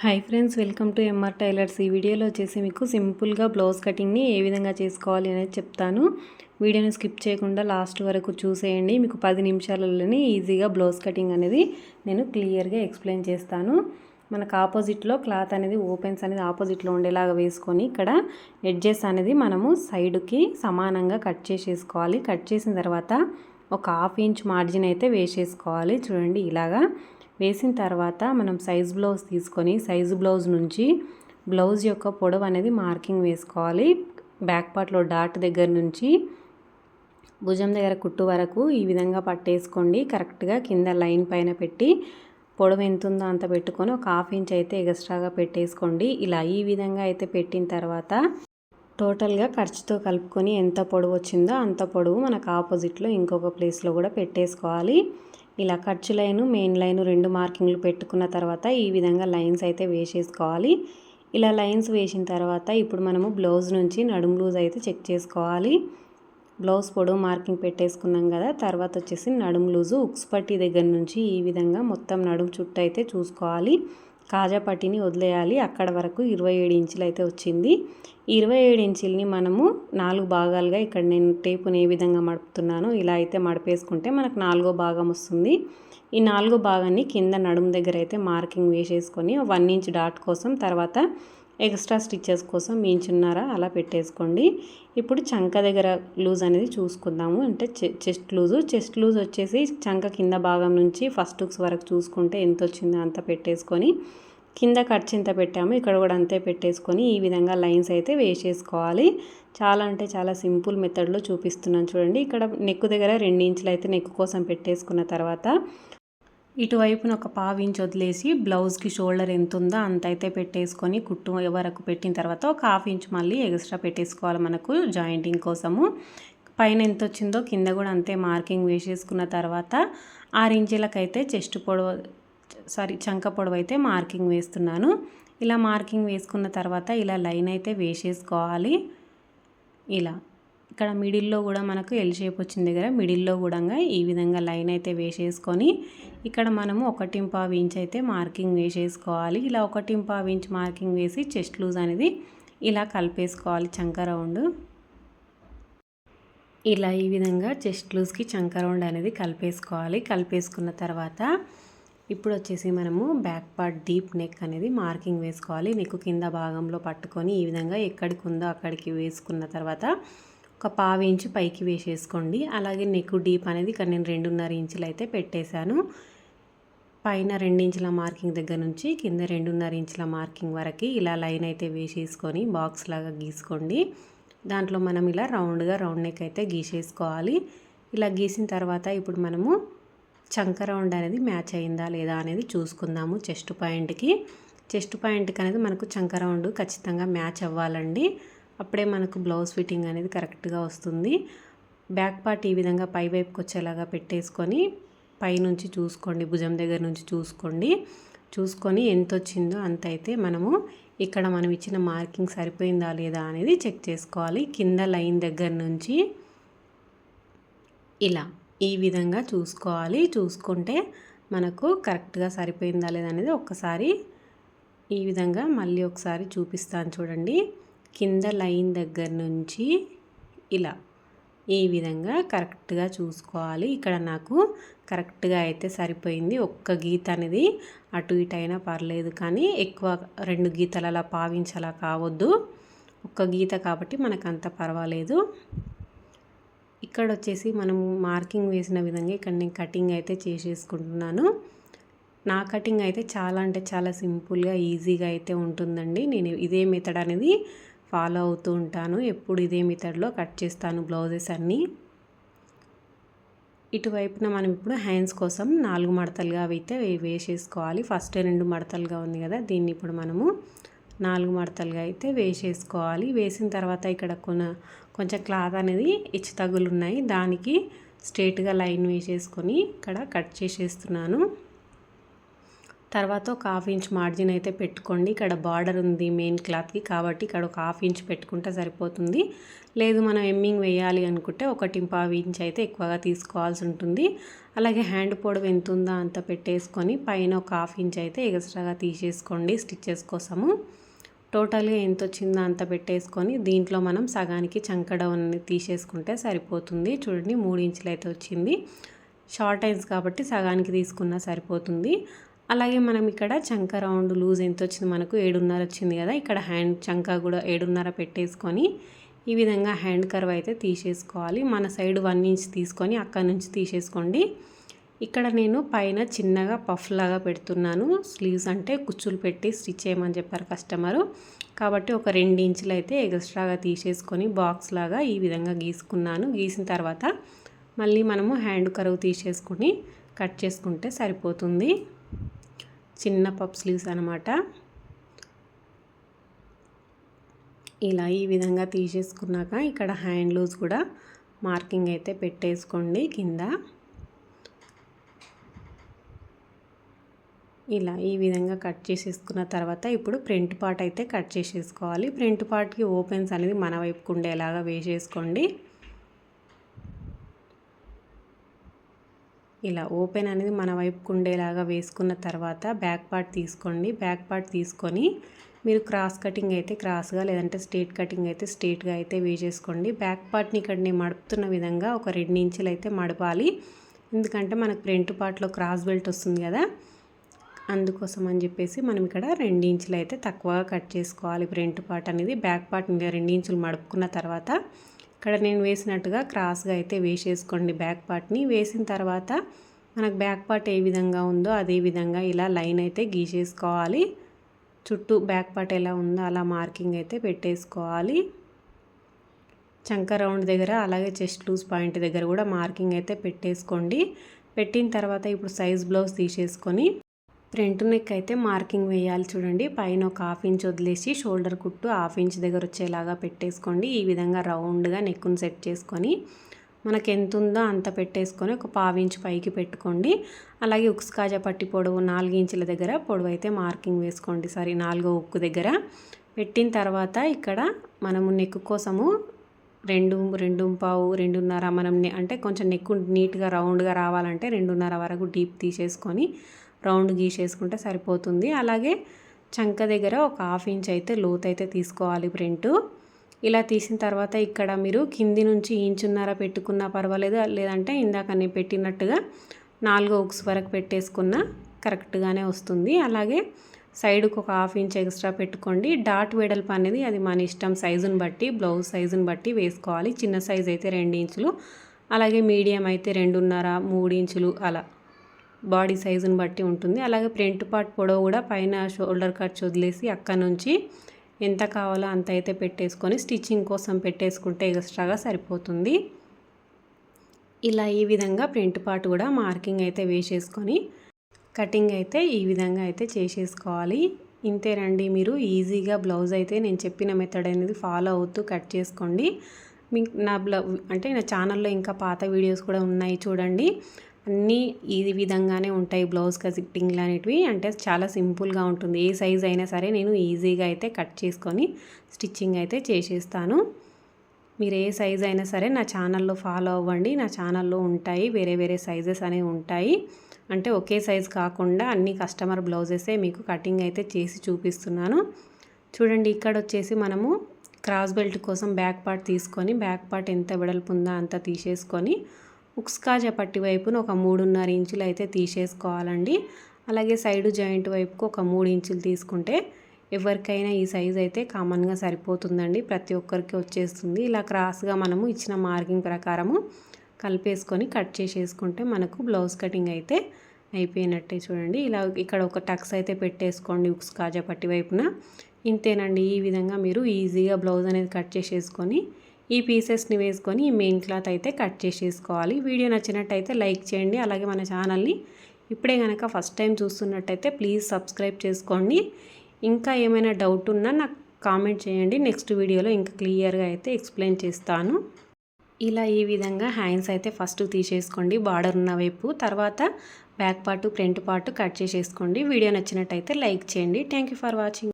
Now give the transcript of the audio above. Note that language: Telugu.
Hi friends, welcome to MR tailors. ఈ వీడియోలో వచ్చేసి మీకు సింపుల్గా బ్లౌజ్ కటింగ్ని ఏ విధంగా చేసుకోవాలి అనేది చెప్తాను. వీడియోని స్కిప్ చేయకుండా లాస్ట్ వరకు చూసేయండి. మీకు 10 నిమిషాలలోనే ఈజీగా బ్లౌజ్ కటింగ్ అనేది నేను క్లియర్గా ఎక్స్ప్లెయిన్ చేస్తాను. మనకు ఆపోజిట్లో క్లాత్ అనేది ఓపెన్స్ అనేది ఆపోజిట్లో ఉండేలాగా వేసుకొని ఇక్కడ ఎడ్జెస్ అనేది మనము సైడ్కి సమానంగా కట్ చేసేసుకోవాలి. కట్ చేసిన తర్వాత ఒక 1/2 ఇంచ్ మార్జిన్ అయితే వేసేసుకోవాలి. చూడండి, ఇలాగా వేసిన తర్వాత మనం సైజ్ బ్లౌజ్ తీసుకొని సైజు బ్లౌజ్ నుంచి బ్లౌజ్ యొక్క పొడవు అనేది మార్కింగ్ వేసుకోవాలి. బ్యాక్ పార్ట్లో డాట్ దగ్గర నుంచి భుజం దగ్గర కుట్టు వరకు ఈ విధంగా పట్టేసుకోండి. కరెక్ట్గా కింద లైన్ పైన పెట్టి పొడవు ఎంత ఉందో అంత పెట్టుకొని ఒక 1/2 ఇంచ్ అయితే ఎక్స్ట్రాగా పెట్టేసుకోండి. ఇలా ఈ విధంగా అయితే పెట్టిన తర్వాత టోటల్గా ఖర్చుతో కలుపుకొని ఎంత పొడవు వచ్చిందో అంత పొడవు మనకు ఆపోజిట్లో ఇంకొక ప్లేస్లో కూడా పెట్టేసుకోవాలి. ఇలా ఖర్చు లైను మెయిన్ లైను 2 మార్కింగ్లు పెట్టుకున్న తర్వాత ఈ విధంగా లైన్స్ అయితే వేసేసుకోవాలి. ఇలా లైన్స్ వేసిన తర్వాత ఇప్పుడు మనము బ్లౌజ్ నుంచి నడుము లూజ్ అయితే చెక్ చేసుకోవాలి. బ్లౌజ్ పొడవు మార్కింగ్ పెట్టేసుకున్నాం కదా, తర్వాత వచ్చేసి నడుము లూజు ఉక్స్ పట్టి దగ్గర నుంచి ఈ విధంగా మొత్తం నడుము చుట్టూ అయితే చూసుకోవాలి. కాజా పట్టిని వదిలేయాలి. అక్కడ వరకు 27 ఇంచులు అయితే వచ్చింది. ఈ 27 ఇంచుల్ని మనము 4 భాగాలుగా ఇక్కడ నేను టేపుని ఏ విధంగా మడుపుతున్నానో ఇలా అయితే మడిపేసుకుంటే మనకు 4వ భాగం వస్తుంది. ఈ 4వ భాగాన్ని కింద నడుము దగ్గర అయితే మార్కింగ్ వేసేసుకొని 1 ఇంచ్ డాట్ కోసం, తర్వాత ఎక్స్ట్రా స్టిచ్చెస్ కోసం 1.5 ఇంచున్నర అలా పెట్టేసుకోండి. ఇప్పుడు చంక దగ్గర లూజ్ అనేది చూసుకుందాము. అంటే చెస్ట్ లూజ్ వచ్చేసి చంక కింద భాగం నుంచి ఫస్ట్ హుక్స్ వరకు చూసుకుంటే ఎంత వచ్చిందో అంత పెట్టేసుకొని కింద ఖర్చు ఎంత పెట్టాము ఇక్కడ కూడా అంతే పెట్టేసుకొని ఈ విధంగా లైన్స్ అయితే వేసేసుకోవాలి. చాలా అంటే చాలా సింపుల్ మెథడ్లో చూపిస్తున్నాను చూడండి. ఇక్కడ నెక్ దగ్గర 2 ఇంచులు అయితే నెక్ కోసం పెట్టేసుకున్న తర్వాత ఇటువైపున ఒక 1/2 ఇంచ్ వదిలేసి బ్లౌజ్కి షోల్డర్ ఎంత ఉందో అంత అయితే పెట్టేసుకొని కుట్టు వరకు పెట్టిన తర్వాత ఒక 1/2 ఇంచ్ మళ్ళీ ఎక్స్ట్రా పెట్టేసుకోవాలి మనకు జాయింటింగ్ కోసము. పైన ఎంత వచ్చిందో కింద కూడా అంతే మార్కింగ్ వేసేసుకున్న తర్వాత 6 ఇంచులకైతే చంక పొడవు అయితే మార్కింగ్ వేస్తున్నాను. ఇలా మార్కింగ్ వేసుకున్న తర్వాత ఇలా లైన్ అయితే వేసేసుకోవాలి. ఇలా ఇక్కడ మిడిల్లో కూడా మనకు ఎల్ షేప్ వచ్చిన దగ్గర మిడిల్లో కూడా ఈ విధంగా లైన్ అయితే వేసేసుకొని ఇక్కడ మనము 1.5 ఇంచ్ అయితే మార్కింగ్ వేసేసుకోవాలి. ఇలా 1.5 ఇంచ్ మార్కింగ్ వేసి చెస్ట్ లూజ్ అనేది ఇలా కలిపేసుకోవాలి. చంక రౌండ్ ఇలా ఈ విధంగా చెస్ట్ లూజ్కి చంక రౌండ్ అనేది కలిపేసుకోవాలి. కలిపేసుకున్న తర్వాత ఇప్పుడు వచ్చేసి మనము బ్యాక్ పార్ట్ డీప్ నెక్ అనేది మార్కింగ్ వేసుకోవాలి. నెక్ కింద భాగంలో పట్టుకొని ఈ విధంగా ఎక్కడికి ఉందో అక్కడికి వేసుకున్న తర్వాత ఒక 1/2 ఇంచ్ పైకి వేసేసుకోండి. అలాగే నెక్ డీప్ అనేది ఇక్కడ నేను 2.5 ఇంచులు అయితే పెట్టేశాను. పైన 2 ఇంచుల మార్కింగ్ దగ్గర నుంచి కింద 2.5 ఇంచుల మార్కింగ్ వరకు ఇలా లైన్ అయితే వేసేసుకొని బాక్స్ లాగా గీసుకోండి. దాంట్లో మనం ఇలా రౌండ్ నెక్ అయితే గీసేసుకోవాలి. ఇలా గీసిన తర్వాత ఇప్పుడు మనము చంక రౌండ్ అనేది మ్యాచ్ అయిందా లేదా అనేది చూసుకుందాము. చెస్ట్ పాయింట్కి అనేది మనకు చంక రౌండ్ ఖచ్చితంగా మ్యాచ్ అవ్వాలండి. అప్పుడే మనకు బ్లౌజ్ ఫిట్టింగ్ అనేది కరెక్ట్గా వస్తుంది. బ్యాక్ పార్ట్ ఈ విధంగా పై వైపుకి వచ్చేలాగా పెట్టేసుకొని పైనుంచి చూసుకోండి, భుజం దగ్గర నుంచి చూసుకొని ఎంత వచ్చిందో అంత అయితే మనము ఇక్కడ మనం ఇచ్చిన మార్కింగ్ సరిపోయిందా లేదా అనేది చెక్ చేసుకోవాలి. కింద లైన్ దగ్గర నుంచి ఇలా ఈ విధంగా చూసుకోవాలి. చూసుకుంటే మనకు కరెక్ట్గా సరిపోయిందా లేదా అనేది ఒక్కసారి ఈ విధంగా మళ్ళీ ఒకసారి చూపిస్తాను చూడండి. కింద లైన్ దగ్గర నుంచి ఇలా ఈ విధంగా కరెక్ట్గా చూసుకోవాలి. ఇక్కడ నాకు కరెక్ట్గా అయితే సరిపోయింది. ఒక్క గీత అనేది అటు ఇటు అయినా పర్లేదు, కానీ ఎక్కువ 2 గీతలు అలా పావించలా కావద్దు. ఒక్క గీత కాబట్టి మనకు అంత పర్వాలేదు. ఇక్కడ వచ్చేసి మనం మార్కింగ్ వేసిన విధంగా ఇక్కడ నేను కటింగ్ అయితే చేసేసుకుంటున్నాను. నా కటింగ్ అయితే చాలా అంటే చాలా సింపుల్గా ఈజీగా అయితే ఉంటుందండి. నేను ఇదే మెథడ్ అనేది ఫాలో అవుతూ ఉంటాను. ఎప్పుడు ఇదే మెథడ్లో కట్ చేస్తాను బ్లౌజెస్ అన్నీ. ఇటువైపున మనం ఇప్పుడు హ్యాండ్స్ కోసం 4 మడతలుగా అయితే వేసేసుకోవాలి. ఫస్ట్ 2 మడతలుగా ఉంది కదా, దీన్ని ఇప్పుడు మనము 4 మడతలుగా అయితే వేసేసుకోవాలి. వేసిన తర్వాత ఇక్కడ కొంచెం క్లాత్ అనేది హెచ్చు తగ్గులు ఉన్నాయి, దానికి స్ట్రేట్గా లైన్ వేసేసుకొని ఇక్కడ కట్ చేసేస్తున్నాను. తర్వాత ఒక ½ ఇంచ్ మార్జిన్ అయితే పెట్టుకోండి. ఇక్కడ బార్డర్ ఉంది మెయిన్ క్లాత్కి కాబట్టి ఇక్కడ ఒక ½ ఇంచ్ పెట్టుకుంటే సరిపోతుంది. లేదు మనం ఎమ్మింగ్ వేయాలి అనుకుంటే 1.5 ఇంచ్ అయితే ఎక్కువగా తీసుకోవాల్సి ఉంటుంది. అలాగే హ్యాండ్ పొడవు ఎంత ఉందో అంత పెట్టేసుకొని పైన ఒక ½ ఇంచ్ అయితే ఎక్స్ట్రాగా తీసేసుకోండి స్టిచ్చెస్ కోసము. టోటల్గా ఎంత వచ్చిందో అంత పెట్టేసుకొని దీంట్లో మనం సగానికి చంక డౌన్ తీసేసుకుంటే సరిపోతుంది. చూడండి 3 ఇంచులు అయితే వచ్చింది. షార్ట్ హైన్స్ కాబట్టి సగానికి తీసుకున్నా సరిపోతుంది. అలాగే మనం ఇక్కడ చంక రౌండ్ లూజ్ ఎంత వచ్చింది, మనకు 7.5 వచ్చింది కదా. ఇక్కడ హ్యాండ్ చంక కూడా 7.5 పెట్టేసుకొని ఈ విధంగా హ్యాండ్ కర్వ్ అయితే తీసేసుకోవాలి. మన సైడ్ 1 ఇంచ్ తీసుకొని అక్కడ నుంచి తీసేసుకోండి. ఇక్కడ నేను పైన చిన్నగా పఫ్ లాగా పెడుతున్నాను. స్లీవ్స్ అంటే కుచ్చులు పెట్టి స్టిచ్ చేయమని చెప్పారు కస్టమరు కాబట్టి ఒక 2 ఇంచులు అయితే ఎక్స్ట్రాగా తీసేసుకొని బాక్స్ లాగా ఈ విధంగా గీసుకున్నాను. గీసిన తర్వాత మళ్ళీ మనము హ్యాండ్ కర్వ్ తీసేసుకుని కట్ చేసుకుంటే సరిపోతుంది. చిన్న పఫ్ స్లీవ్స్ అనమాట. ఇలా ఈ విధంగా తీసేసుకున్నాక ఇక్కడ హ్యాండ్ లూజ్ కూడా మార్కింగ్ అయితే పెట్టేసుకోండి కింద. ఇలా ఈ విధంగా కట్ చేసేసుకున్న తర్వాత ఇప్పుడు ఫ్రంట్ పార్ట్ అయితే కట్ చేసేసుకోవాలి. ఫ్రంట్ పార్ట్కి ఓపెన్స్ అనేది మన వైపుకు ఉండేలాగా వేసేసుకోండి. ఇలా ఓపెన్ అనేది మన వైపుకు ఉండేలాగా వేసుకున్న తర్వాత బ్యాక్ పార్ట్ తీసుకోండి. బ్యాక్ పార్ట్ తీసుకొని మీరు క్రాస్ కటింగ్ అయితే క్రాస్గా లేదంటే స్ట్రేట్ కటింగ్ అయితే స్ట్రేట్గా అయితే వేసేసుకోండి. బ్యాక్ పార్ట్ని ఇక్కడ నేను మడుపుతున్న విధంగా ఒక 2 ఇంచులు అయితే మడపాలి. ఎందుకంటే మనకు ఫ్రంట్ పార్ట్లో క్రాస్ బెల్ట్ వస్తుంది కదా, అందుకోసం అని చెప్పేసి మనం ఇక్కడ 2 ఇంచులు అయితే తక్కువగా కట్ చేసుకోవాలి ఫ్రంట్ పార్ట్ అనేది. బ్యాక్ పార్ట్ 2 ఇంచులు మడుపుకున్న తర్వాత ఇక్కడ నేను వేసినట్టుగా క్రాస్గా అయితే వేసేసుకోండి బ్యాక్ పార్ట్ని. వేసిన తర్వాత మనకు బ్యాక్ పార్ట్ ఏ విధంగా ఉందో అదే విధంగా ఇలా లైన్ అయితే గీసేసుకోవాలి. చుట్టూ బ్యాక్ పార్ట్ ఎలా ఉందో అలా మార్కింగ్ అయితే పెట్టేసుకోవాలి. చంక రౌండ్ దగ్గర అలాగే చెస్ట్ లూజ్ పాయింట్ దగ్గర కూడా మార్కింగ్ అయితే పెట్టేసుకోండి. పెట్టిన తర్వాత ఇప్పుడు సైజ్ బ్లౌజ్ తీసేసుకొని ఫ్రంట్ నెక్ అయితే మార్కింగ్ వేయాలి. చూడండి పైన ఒక ½ ఇంచ్ వదిలేసి షోల్డర్ కుట్టు ½ ఇంచ్ దగ్గర వచ్చేలాగా పెట్టేసుకోండి. ఈ విధంగా రౌండ్గా నెక్ను సెట్ చేసుకొని మనకు ఎంత ఉందో అంత పెట్టేసుకొని ఒక ½ ఇంచ్ పైకి పెట్టుకోండి. అలాగే ఉక్స్ కాజా పట్టి పొడవు 4 ఇంచుల దగ్గర పొడవు అయితే మార్కింగ్ వేసుకోండి. 4వ ఉక్కు దగ్గర పెట్టిన తర్వాత ఇక్కడ మనము నెక్ కోసము 2.5 మనం అంటే కొంచెం నెక్ నీట్గా రౌండ్గా రావాలంటే 2.5 వరకు డీప్ తీసేసుకొని రౌండ్ గీసేసుకుంటే సరిపోతుంది. అలాగే చంక దగ్గర ఒక ½ ఇంచ్ అయితే లోతు అయితే తీసుకోవాలి ఫ్రంట్. ఇలా తీసిన తర్వాత ఇక్కడ మీరు కింది నుంచి 1.5 ఇంచ్ పెట్టుకున్నా పర్వాలేదు, లేదంటే ఇందాక నేను పెట్టినట్టుగా 4 ఉక్స్ వరకు పెట్టేసుకున్నా కరెక్ట్గానే వస్తుంది. అలాగే సైడ్కి ఒక ½ ఇంచ్ ఎక్స్ట్రా పెట్టుకోండి. డాట్ వెడల్పు అనేది అది మన ఇష్టం, సైజుని బట్టి బ్లౌజ్ సైజుని బట్టి వేసుకోవాలి. చిన్న సైజు అయితే 2 ఇంచులు, అలాగే మీడియం అయితే 2.5 3 ఇంచులు అలా బాడీ సైజుని బట్టి ఉంటుంది. అలాగే ఫ్రంట్ పార్ట్ పొడవు కూడా పైన షోల్డర్ కట్స్ వదిలేసి అక్కడ నుంచి ఎంత కావాలో అంత అయితే పెట్టేసుకొని స్టిచ్చింగ్ కోసం పెట్టేసుకుంటే ఎక్స్ట్రాగా సరిపోతుంది. ఇలా ఈ విధంగా ఫ్రంట్ పార్ట్ కూడా మార్కింగ్ అయితే వేసేసుకొని కటింగ్ అయితే ఈ విధంగా అయితే చేసేసుకోవాలి. ఇంతేనండి, మీరు ఈజీగా బ్లౌజ్ అయితే నేను చెప్పిన మెథడ్ అనేది ఫాలో అవుతూ కట్ చేసుకోండి. మీకు నా ఛానల్లో ఇంకా పాత వీడియోస్ కూడా ఉన్నాయి చూడండి. అన్నీ ఈ విధంగానే ఉంటాయి బ్లౌజ్ కటింగ్లు అనేటివి. అంటే చాలా సింపుల్గా ఉంటుంది. ఏ సైజ్ అయినా సరే నేను ఈజీగా అయితే కట్ చేసుకొని స్టిచ్చింగ్ అయితే చేసేస్తాను. మీరు ఏ సైజ్ అయినా సరే నా ఛానల్లో ఫాలో అవ్వండి. నా ఛానల్లో ఉంటాయి వేరే వేరే సైజెస్ అనేవి ఉంటాయి. అంటే ఒకే సైజ్ కాకుండా అన్ని కస్టమర్ బ్లౌజెసే మీకు కటింగ్ అయితే చేసి చూపిస్తున్నాను. చూడండి ఇక్కడ వచ్చేసి మనము క్రాస్ బెల్ట్ కోసం బ్యాక్ పార్ట్ తీసుకొని బ్యాక్ పార్ట్ ఎంత వెడల్పు ఉందో అంత తీసేసుకొని ఉక్స్ కాజా పట్టి వైపున ఒక 3.5 ఇంచులు అయితే తీసేసుకోవాలండి. అలాగే సైడు జాయింట్ వైపుకు ఒక 3 ఇంచులు తీసుకుంటే ఎవరికైనా ఈ సైజ్ అయితే కామన్గా సరిపోతుందండి, ప్రతి ఒక్కరికి వచ్చేస్తుంది. ఇలా క్రాస్గా మనము ఇచ్చిన మార్కింగ్ ప్రకారము కలిపేసుకొని కట్ చేసేసుకుంటే మనకు బ్లౌజ్ కటింగ్ అయితే అయిపోయినట్టే. చూడండి ఇలా ఇక్కడ ఒక టక్స్ అయితే పెట్టేసుకోండి ఉక్స్ కాజా పట్టి వైపున. ఇంతేనండి, ఈ విధంగా మీరు ఈజీగా బ్లౌజ్ అనేది కట్ చేసేసుకొని ఈ పీసెస్ని వేసుకొని ఈ మెయిన్ క్లాత్ అయితే కట్ చేసేసుకోవాలి. వీడియో నచ్చినట్టయితే లైక్ చేయండి. అలాగే మన ఛానల్ని ఇప్పుడే కనుక ఫస్ట్ టైం చూస్తున్నట్టయితే ప్లీజ్ సబ్స్క్రైబ్ చేసుకోండి. ఇంకా ఏమైనా డౌట్ ఉన్నా నాకు కామెంట్ చేయండి. నెక్స్ట్ వీడియోలో ఇంకా క్లియర్గా అయితే ఎక్స్ప్లెయిన్ చేస్తాను. ఇలా ఈ విధంగా హ్యాండ్స్ అయితే ఫస్ట్ తీసేసుకోండి బార్డర్ ఉన్న వైపు. తర్వాత back part front part cut చేసేసుకోండి. వీడియో నచ్చినట్టయితే లైక్ చేయండి. Thank you for watching.